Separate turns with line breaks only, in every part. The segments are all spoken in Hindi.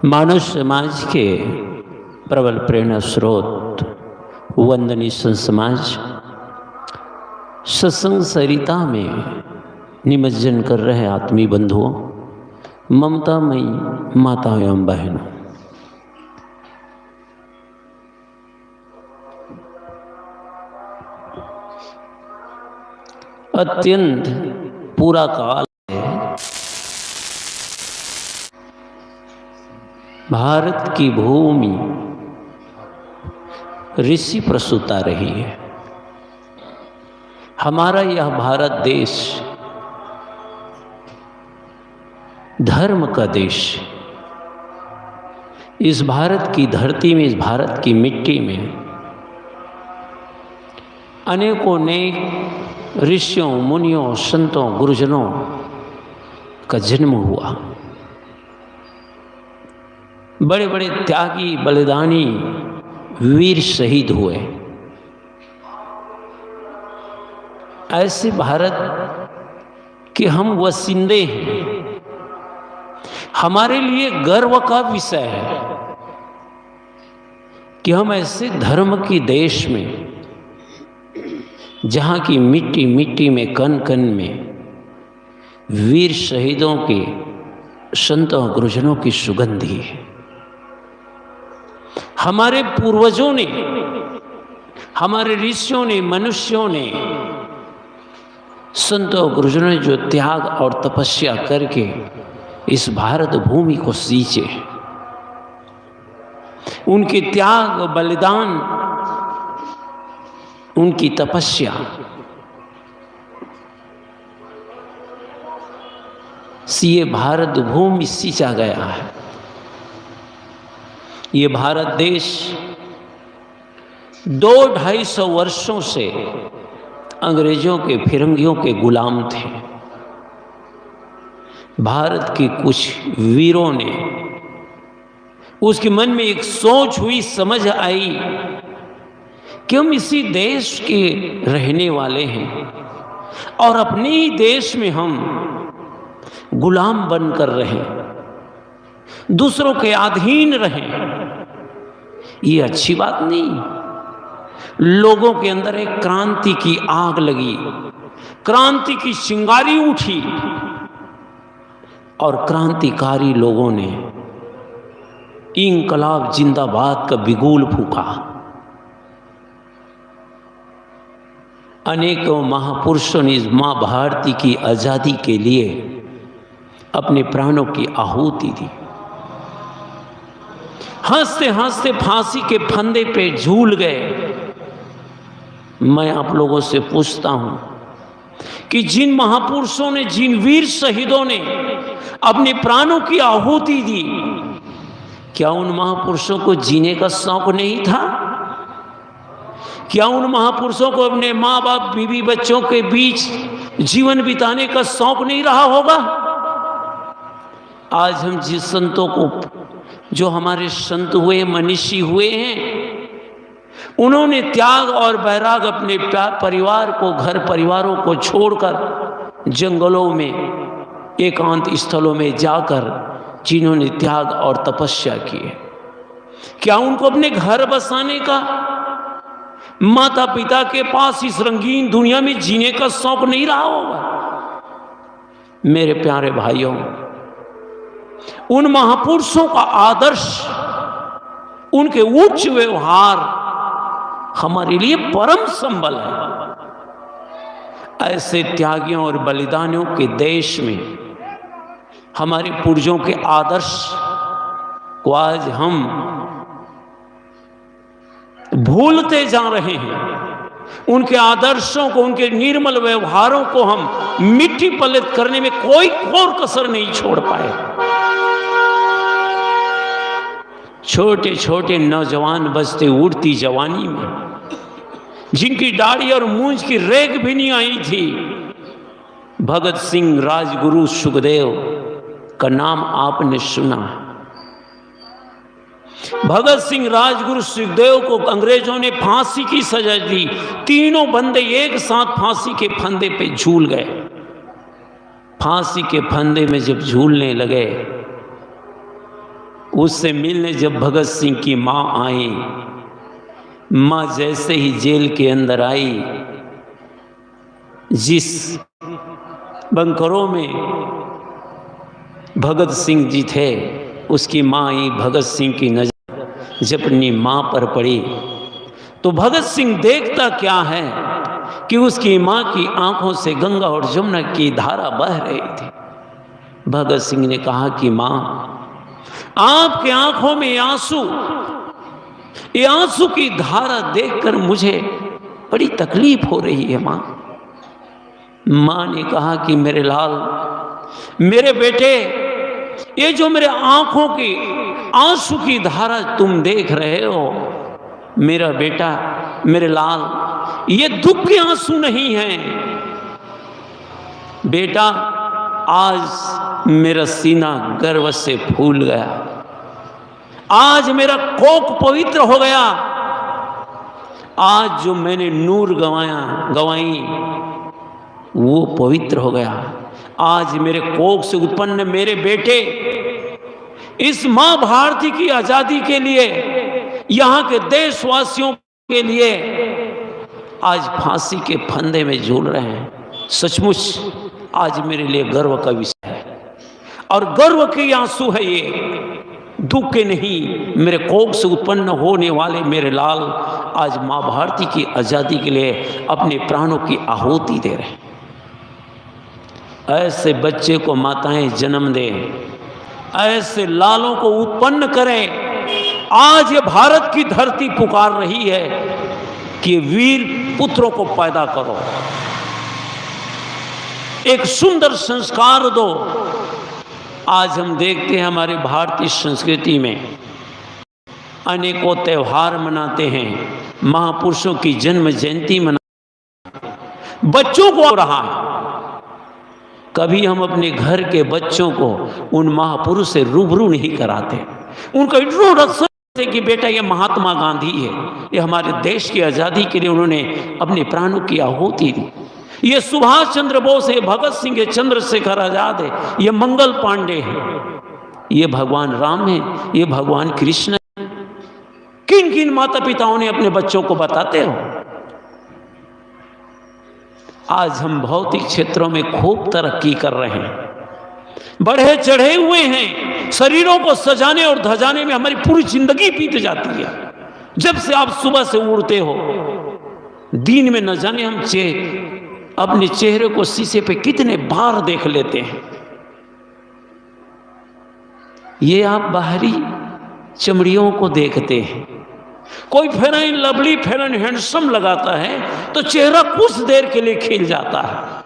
मानव समाज के प्रबल प्रेरणा स्रोत वंदनीय संत समाज सत्संग सरिता में निमज्जन कर रहे आत्मीय बंधुओं, ममतामयी माताओं एवं बहनों, अत्यंत पूरा काल है। भारत की भूमि ऋषि प्रसूता रही है। हमारा यह भारत देश धर्म का देश। इस भारत की धरती में, इस भारत की मिट्टी में अनेकों नेक ऋषियों, मुनियों, संतों, गुरुजनों का जन्म हुआ। बड़े बड़े त्यागी, बलिदानी वीर शहीद हुए। ऐसे भारत के हम वसिंदे हैं। हमारे लिए गर्व का विषय है कि हम ऐसे धर्म की देश में, जहाँ की मिट्टी मिट्टी में, कण कण में वीर शहीदों के, संतों गुरुजनों की सुगंधी है। हमारे पूर्वजों ने, हमारे ऋषियों ने, मनुष्यों ने, संतों गुरुजनों ने जो त्याग और तपस्या करके इस भारत भूमि को सींचे, उनके त्याग, बलिदान, उनकी तपस्या से ये भारत भूमि सींचा गया है। ये भारत देश 200-250 वर्षों से अंग्रेजों के, फिरंगियों के गुलाम थे। भारत के कुछ वीरों ने, उसके मन में एक सोच हुई, समझ आई कि हम इसी देश के रहने वाले हैं और अपने ही देश में हम गुलाम बनकर रहें, दूसरों के अधीन रहें। ये अच्छी बात नहीं। लोगों के अंदर एक क्रांति की आग लगी, क्रांति की चिंगारी उठी और क्रांतिकारी लोगों ने इंकलाब जिंदाबाद का बिगुल फूंका। अनेकों महापुरुषों ने इस मां भारती की आजादी के लिए अपने प्राणों की आहुति दी। हंसते हंसते फांसी के फंदे पे झूल गए। मैं आप लोगों से पूछता हूं कि जिन महापुरुषों ने, जिन वीर शहीदों ने अपने प्राणों की आहुति दी, क्या उन महापुरुषों को जीने का शौक नहीं था? क्या उन महापुरुषों को अपने माँ बाप, बीवी बच्चों के बीच जीवन बिताने का शौक नहीं रहा होगा? आज हम जिस संतों को, जो हमारे संत हुए, मनीषी हुए हैं, उन्होंने त्याग और वैराग अपने परिवार को, घर परिवारों को छोड़कर जंगलों में, एकांत स्थलों में जाकर जिन्होंने त्याग और तपस्या की, क्या उनको अपने घर बसाने का, माता पिता के पास इस रंगीन दुनिया में जीने का शौक नहीं रहा होगा? मेरे प्यारे भाइयों, उन महापुरुषों का आदर्श, उनके उच्च व्यवहार हमारे लिए परम संबल है। ऐसे त्यागियों और बलिदानियों के देश में हमारे पूर्वजों के आदर्श को आज हम भूलते जा रहे हैं। उनके आदर्शों को, उनके निर्मल व्यवहारों को हम मिट्टी पलित करने में कोई और कसर नहीं छोड़ पाए। छोटे छोटे नौजवान बचते उड़ती जवानी में, जिनकी दाढ़ी और मूंछ की रेख भी नहीं आई थी, भगत सिंह, राजगुरु, सुखदेव का नाम आपने सुना। भगत सिंह, राजगुरु, सुखदेव को अंग्रेजों ने फांसी की सजा दी। तीनों बंदे एक साथ फांसी के फंदे पे झूल गए। फांसी के फंदे में जब झूलने लगे उससे मिलने जब भगत सिंह की माँ आई, माँ जैसे ही जेल के अंदर आई, जिस बंकरों में भगत सिंह जी थे, उसकी माँ आई, भगत सिंह की नजर जब अपनी माँ पर पड़ी तो भगत सिंह देखता क्या है कि उसकी माँ की आंखों से गंगा और जमुना की धारा बह रही थी। भगत सिंह ने कहा कि माँ, आपके आंखों में आंसू, ये आंसू की धारा देखकर मुझे बड़ी तकलीफ हो रही है माँ। माँ ने कहा कि मेरे लाल, मेरे बेटे, ये जो मेरे आंखों की आंसू की धारा तुम देख रहे हो, मेरा बेटा, मेरे लाल, ये दुख के आंसू नहीं हैं बेटा। आज मेरा सीना गर्व से फूल गया, आज मेरा कोख पवित्र हो गया, आज जो मैंने नूर गवाई वो पवित्र हो गया। आज मेरे कोख से उत्पन्न मेरे बेटे इस मां भारती की आजादी के लिए, यहां के देशवासियों के लिए आज फांसी के फंदे में झूल रहे हैं। सचमुच आज मेरे लिए गर्व का विषय है, और गर्व के आंसू है ये, दुख के नहीं। मेरे कोख से उत्पन्न होने वाले मेरे लाल आज मां भारती की आजादी के लिए अपने प्राणों की आहुति दे रहे हैं। ऐसे बच्चे को माताएं जन्म दें, ऐसे लालों को उत्पन्न करें। आज ये भारत की धरती पुकार रही है कि वीर पुत्रों को पैदा करो, एक सुंदर संस्कार दो। आज हम देखते हैं हमारे भारतीय संस्कृति में अनेकों त्यौहार मनाते हैं, महापुरुषों की जन्म जयंती मनाते हैं, बच्चों को हो रहा है। कभी हम अपने घर के बच्चों को उन महापुरुष से रूबरू नहीं कराते, उनका इंट्रोडक्शन कि बेटा ये महात्मा गांधी है, ये हमारे देश की आज़ादी के लिए उन्होंने अपने प्राणों की आहुति दी। ये सुभाष चंद्र बोस है, भगत सिंह है, चंद्रशेखर आजाद है, ये मंगल पांडे है, ये भगवान राम है, ये भगवान कृष्ण है। किन किन माता पिताओं ने अपने बच्चों को बताते हो? आज हम भौतिक क्षेत्रों में खूब तरक्की कर रहे हैं, बढ़े चढ़े हुए हैं, शरीरों को सजाने और धजाने में हमारी पूरी जिंदगी बीत जाती है। जब से आप सुबह से उड़ते हो, दिन में न जाने हम अपने चेहरे को शीशे पे कितने बार देख लेते हैं। ये आप बाहरी चमड़ियों को देखते हैं, कोई fair and lovely, fair and handsome लगाता है तो चेहरा कुछ देर के लिए खिल जाता है।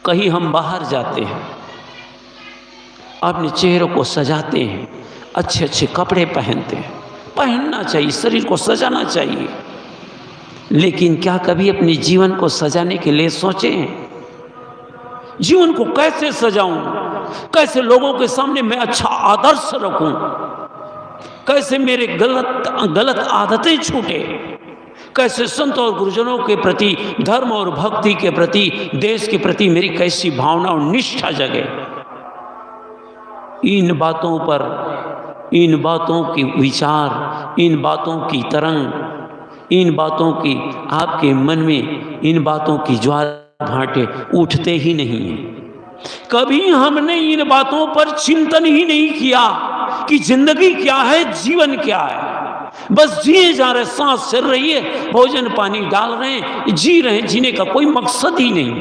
कहीं हम बाहर जाते हैं, अपने चेहरे को सजाते हैं, अच्छे अच्छे कपड़े पहनते हैं, पहनना चाहिए, शरीर को सजाना चाहिए, लेकिन क्या कभी अपने जीवन को सजाने के लिए सोचे हैं? जीवन को कैसे सजाऊं, कैसे लोगों के सामने मैं अच्छा आदर्श रखूं, कैसे मेरे गलत आदतें छूटे, कैसे संत और गुरुजनों के प्रति, धर्म और भक्ति के प्रति, देश के प्रति मेरी कैसी भावना और निष्ठा जगे। इन बातों पर, इन बातों की विचार, इन बातों की तरंग, इन बातों की आपके मन में इन बातों की ज्वाला भाटे उठते ही नहीं हैं। कभी हमने इन बातों पर चिंतन ही नहीं किया कि जिंदगी क्या है, जीवन क्या है। बस जिए जा रहे, सांस चल रही है, भोजन पानी डाल रहे हैं, जी रहे हैं, जीने का कोई मकसद ही नहीं।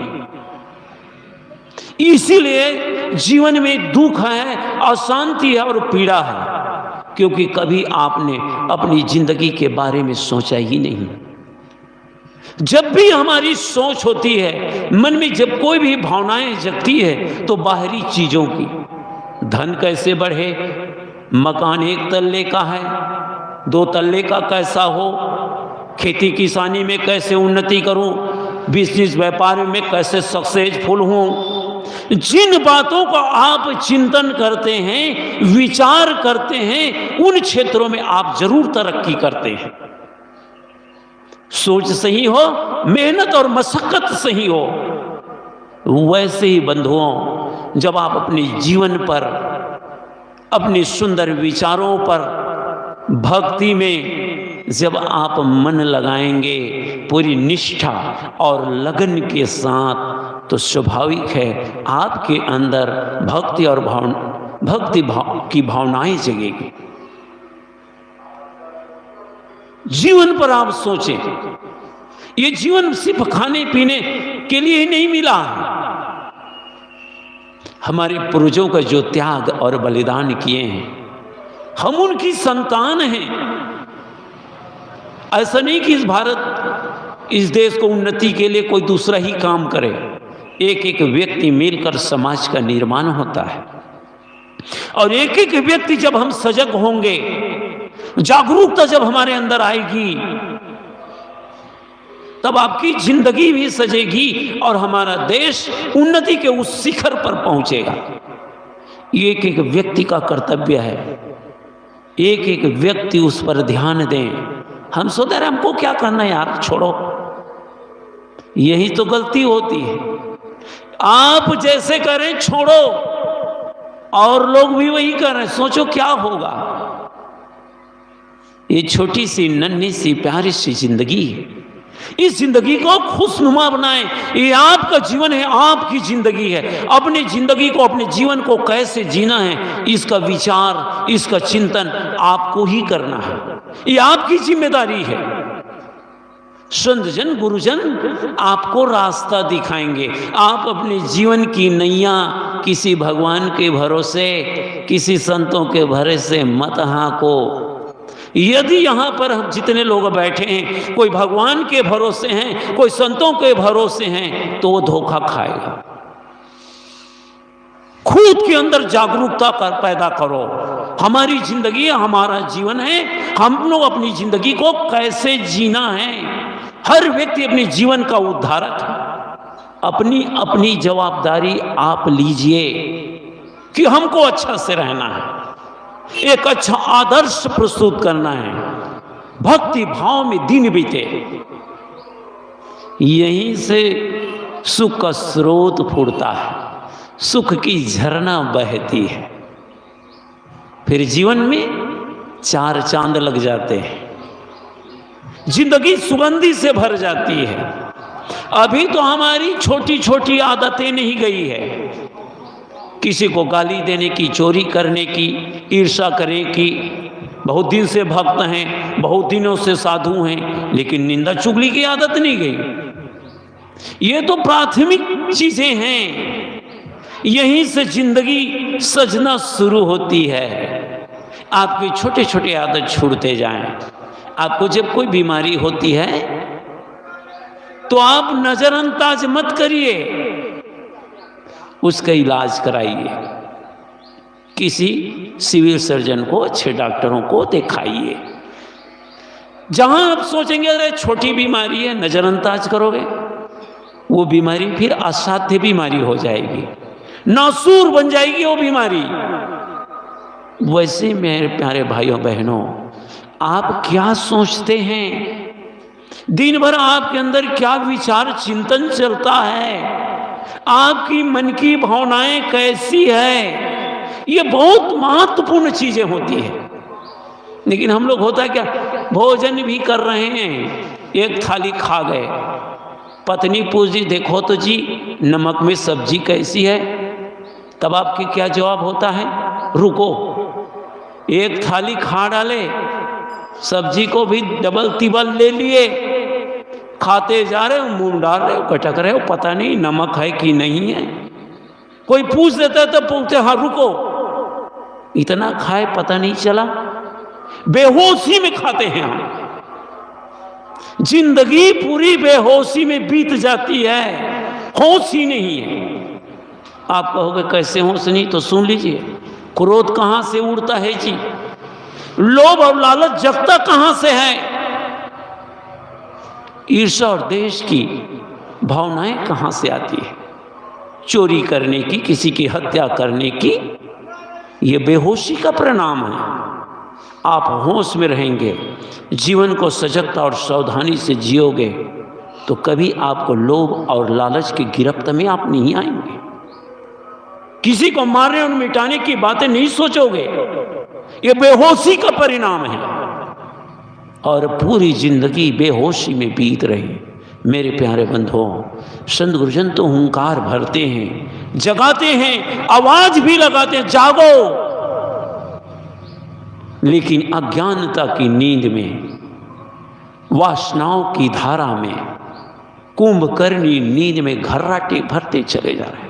इसीलिए जीवन में दुख है, अशांति है और पीड़ा है, क्योंकि कभी आपने अपनी जिंदगी के बारे में सोचा ही नहीं। जब भी हमारी सोच होती है, मन में जब कोई भी भावनाएं जगती है, तो बाहरी चीजों की, धन कैसे बढ़े, मकान 1 तल्ले का है, 2 तल्ले का कैसा हो, खेती किसानी में कैसे उन्नति करूं, बिजनेस व्यापार में कैसे सक्सेसफुल हूं, जिन बातों का आप चिंतन करते हैं, विचार करते हैं, उन क्षेत्रों में आप जरूर तरक्की करते हैं। सोच सही हो, मेहनत और मशक्कत सही हो। वैसे ही बंधुओं, जब आप अपने जीवन पर अपने सुंदर विचारों पर भक्ति में जब आप मन लगाएंगे पूरी निष्ठा और लगन के साथ, तो स्वाभाविक है आपके अंदर भक्ति और भक्ति की भावनाएं जगेगी। जीवन पर आप सोचें, ये जीवन सिर्फ खाने पीने के लिए ही नहीं मिला है। हमारे पूर्वजों का जो त्याग और बलिदान किए हैं, हम उनकी संतान हैं। ऐसा नहीं कि इस देश को उन्नति के लिए कोई दूसरा ही काम करे। एक एक व्यक्ति मिलकर समाज का निर्माण होता है, और एक एक व्यक्ति जब हम सजग होंगे, जागरूकता जब हमारे अंदर आएगी, तब आपकी जिंदगी भी सजेगी और हमारा देश उन्नति के उस शिखर पर पहुंचेगा। ये एक एक व्यक्ति का कर्तव्य है, एक एक व्यक्ति उस पर ध्यान दें। हम सोचते रहे हमको क्या करना है यार, छोड़ो, यही तो गलती होती है। आप जैसे करें छोड़ो, और लोग भी वही कर रहे हैं, सोचो क्या होगा। ये छोटी सी नन्ही सी प्यारी सी जिंदगी है, इस जिंदगी को खुशनुमा बनाएं। ये आपका जीवन है, आपकी जिंदगी है। अपनी जिंदगी को, अपने जीवन को कैसे जीना है, इसका विचार, इसका चिंतन आपको ही करना है। ये आपकी जिम्मेदारी है। संत जन, गुरुजन आपको रास्ता दिखाएंगे। आप अपने जीवन की नैया किसी भगवान के भरोसे, किसी संतों के भरोसे मत हाको। यदि यहाँ पर हम जितने लोग बैठे हैं, कोई भगवान के भरोसे हैं, कोई संतों के भरोसे हैं, तो वो धोखा खाएगा। खुद के अंदर जागरूकता पैदा करो। हमारी जिंदगी, हमारा जीवन है, हम लोग अपनी जिंदगी को कैसे जीना है। हर व्यक्ति अपने जीवन का उद्धारक है। अपनी अपनी जवाबदारी आप लीजिए कि हमको अच्छा से रहना है, एक अच्छा आदर्श प्रस्तुत करना है, भक्ति भाव में दिन बीते। यहीं से सुख का स्रोत फूटता है, सुख की झरना बहती है, फिर जीवन में 4 चांद लग जाते हैं, जिंदगी सुगंधी से भर जाती है। अभी तो हमारी छोटी छोटी आदतें नहीं गई है, किसी को गाली देने की, चोरी करने की, ईर्ष्या करने की। बहुत दिन से भक्त हैं, बहुत दिनों से साधु हैं, लेकिन निंदा चुगली की आदत नहीं गई। ये तो प्राथमिक चीजें हैं, यहीं से जिंदगी सजना शुरू होती है। आपकी छोटे छोटे आदत छूटते जाएं। आपको जब कोई बीमारी होती है तो आप नजरअंदाज मत करिए, उसका इलाज कराइए। किसी सिविल सर्जन को, अच्छे डॉक्टरों को दिखाइए। जहां आप सोचेंगे अरे छोटी बीमारी है, नजरअंदाज करोगे, वो बीमारी फिर असाध्य बीमारी हो जाएगी, नासूर बन जाएगी वो बीमारी। वैसे मेरे प्यारे भाइयों बहनों, आप क्या सोचते हैं, दिन भर आपके अंदर क्या विचार चिंतन चलता है, आपकी मन की भावनाएं कैसी है, ये बहुत महत्वपूर्ण चीजें होती है। लेकिन हम लोग होता है क्या, भोजन भी कर रहे हैं, एक थाली खा गए, पत्नी पूछी देखो तो जी नमक में सब्जी कैसी है, तब आपकी क्या जवाब होता है, रुको, एक थाली खा डाले, सब्जी को भी डबल तिबल ले लिए, खाते जा रहे हो, मुंह डाल रहे हो, कटक रहे हो, पता नहीं नमक है कि नहीं है। कोई पूछ देता है तो पूछते हाँ रुको, इतना खाए पता नहीं चला, बेहोशी में खाते हैं हम। जिंदगी पूरी बेहोशी में बीत जाती है, होश ही नहीं है। आप कहोगे कैसे होश नहीं, तो सुन लीजिए, क्रोध कहां से उड़ता है जी, लोभ और लालच जगता कहां से है, ईर्ष्या और देश की भावनाएं कहां से आती है, चोरी करने की, किसी की हत्या करने की, ये बेहोशी का परिणाम है। आप होश में रहेंगे, जीवन को सजगता और सावधानी से जियोगे, तो कभी आपको लोभ और लालच की गिरफ्त में आप नहीं आएंगे। किसी को मारने और मिटाने की बातें नहीं सोचोगे, ये बेहोशी का परिणाम है। और पूरी जिंदगी बेहोशी में बीत रही। मेरे प्यारे बंधुओं, संत गुरुजन तो हुंकार भरते हैं, जगाते हैं, आवाज भी लगाते हैं, जागो। लेकिन अज्ञानता की नींद में, वासनाओं की धारा में, कुंभकर्णी नींद में घर्राटे भरते चले जा रहे।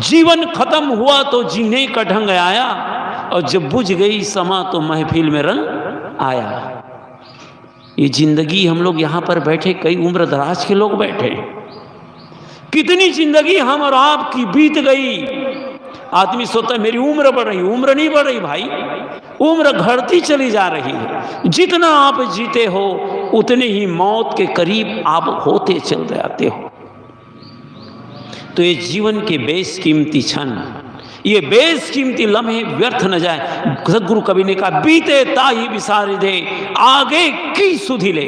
जीवन खत्म हुआ तो जीने का ढंग आया, और जब बुझ गई समा तो महफिल में रंग आया। ये जिंदगी हम लोग यहां पर बैठे, कई उम्र दराज के लोग बैठे, कितनी जिंदगी हम और आपकी बीत गई। आदमी सोचता है मेरी उम्र बढ़ रही, उम्र नहीं बढ़ रही भाई, उम्र घटती चली जा रही है। जितना आप जीते हो उतने ही मौत के करीब आप होते चल जाते हो। तो ये जीवन के बेशकीमती क्षण, ये बेशकीमती लम्हे व्यर्थ न जाए। सदगुरु कवि ने कहा, बीते ताही विसार दे, आगे की सुधि ले।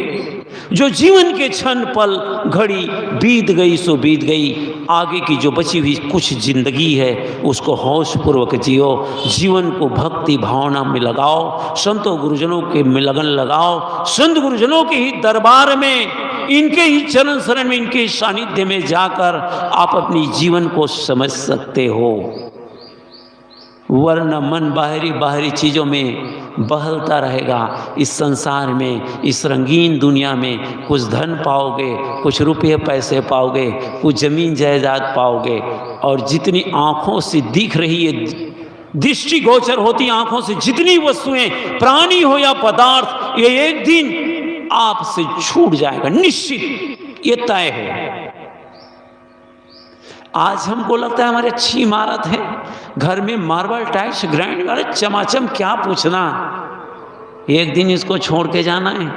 जो जीवन के क्षण पल घड़ी बीत गई सो बीत गई, आगे की जो बची हुई कुछ जिंदगी है उसको होश पूर्वक जियो। जीवन को भक्ति भावना में लगाओ, संतों गुरुजनों के में लगन लगाओ, संत गुरुजनों के ही दरबार में, इनके ही चरण शरण में, इनके सानिध्य में जाकर आप अपनी जीवन को समझ सकते हो। वरना मन बाहरी चीज़ों में बहलता रहेगा। इस संसार में, इस रंगीन दुनिया में कुछ धन पाओगे, कुछ रुपये पैसे पाओगे, कुछ ज़मीन जायदाद पाओगे, और जितनी आँखों से दिख रही है, दृष्टिगोचर होती आँखों से जितनी वस्तुएं, प्राणी हो या पदार्थ, ये एक दिन आपसे छूट जाएगा, निश्चित, ये तय है। आज हमको लगता है हमारी अच्छी इमारत है, घर में मार्बल टाइल्स ग्रैंड, अरे चमाचम क्या पूछना, एक दिन इसको छोड़ के जाना है।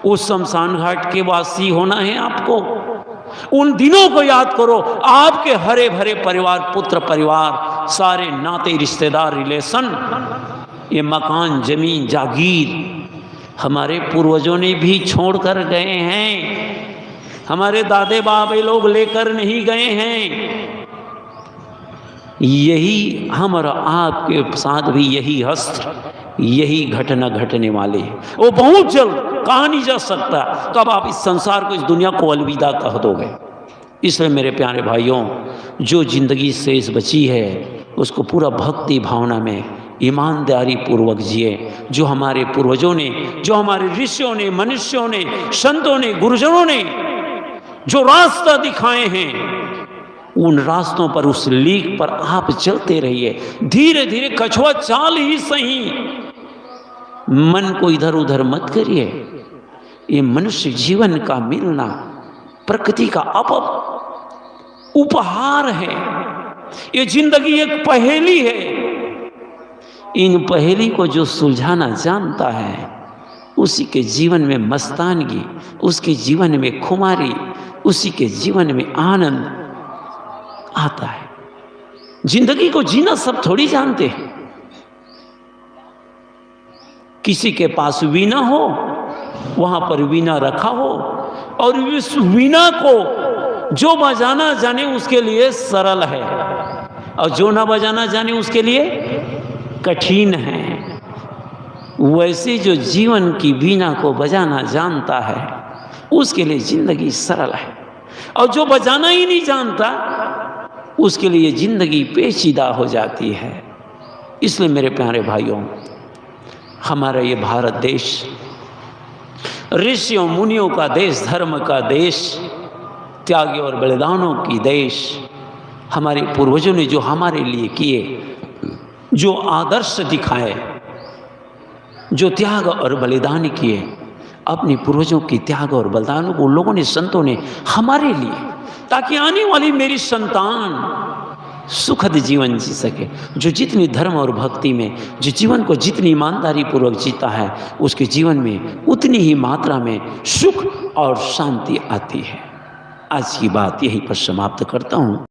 उस शमशान घाट के वासी होना है आपको। उन दिनों को याद करो, आपके हरे भरे परिवार, पुत्र परिवार, सारे नाते रिश्तेदार रिलेशन, ये मकान जमीन जागीर हमारे पूर्वजों ने भी छोड़ कर गए हैं। हमारे दादे बाबे लोग लेकर नहीं गए हैं। यही हम और आपके साथ भी यही हस्त, यही घटना घटने वाले है। वो बहुत जल्द, कहा नहीं जा सकता कब आप इस संसार को, इस दुनिया को अलविदा कह दोगे। इसलिए मेरे प्यारे भाइयों, जो जिंदगी शेष बची है उसको पूरा भक्ति भावना में ईमानदारी पूर्वक जिए। जो हमारे पूर्वजों ने, जो हमारे ऋषियों ने, मनुष्यों ने, संतों ने, गुरुजनों ने जो रास्ता दिखाए हैं, उन रास्तों पर, उस लीक पर आप चलते रहिए। धीरे धीरे कछुआ चाल ही सही, मन को इधर उधर मत करिए। ये मनुष्य जीवन का मिलना प्रकृति का उपहार है। ये जिंदगी एक पहेली है। इन पहेली को जो सुलझाना जानता है, उसी के जीवन में मस्तानगी, उसके जीवन में खुमारी, उसी के जीवन में आनंद आता है। जिंदगी को जीना सब थोड़ी जानते हैं। किसी के पास वीणा हो, वहां पर वीणा रखा हो, और इस वीणा को जो बजाना जाने उसके लिए सरल है, और जो ना बजाना जाने उसके लिए कठिन है। वैसे जो जीवन की वीणा को बजाना जानता है उसके लिए जिंदगी सरल है, और जो बजाना ही नहीं जानता उसके लिए जिंदगी पेचीदा हो जाती है। इसलिए मेरे प्यारे भाइयों, हमारा ये भारत देश ऋषियों मुनियों का देश, धर्म का देश, त्यागी और बलिदानों की देश, हमारे पूर्वजों ने जो हमारे लिए किए, जो आदर्श दिखाए, जो त्याग और बलिदान किए, अपने पूर्वजों की त्याग और बलिदानों को लोगों ने, संतों ने हमारे लिए, ताकि आने वाली मेरी संतान सुखद जीवन जी सके। जो जितनी धर्म और भक्ति में, जो जीवन को जितनी ईमानदारी पूर्वक जीता है, उसके जीवन में उतनी ही मात्रा में सुख और शांति आती है। आज की बात यहीं पर समाप्त करता हूँ।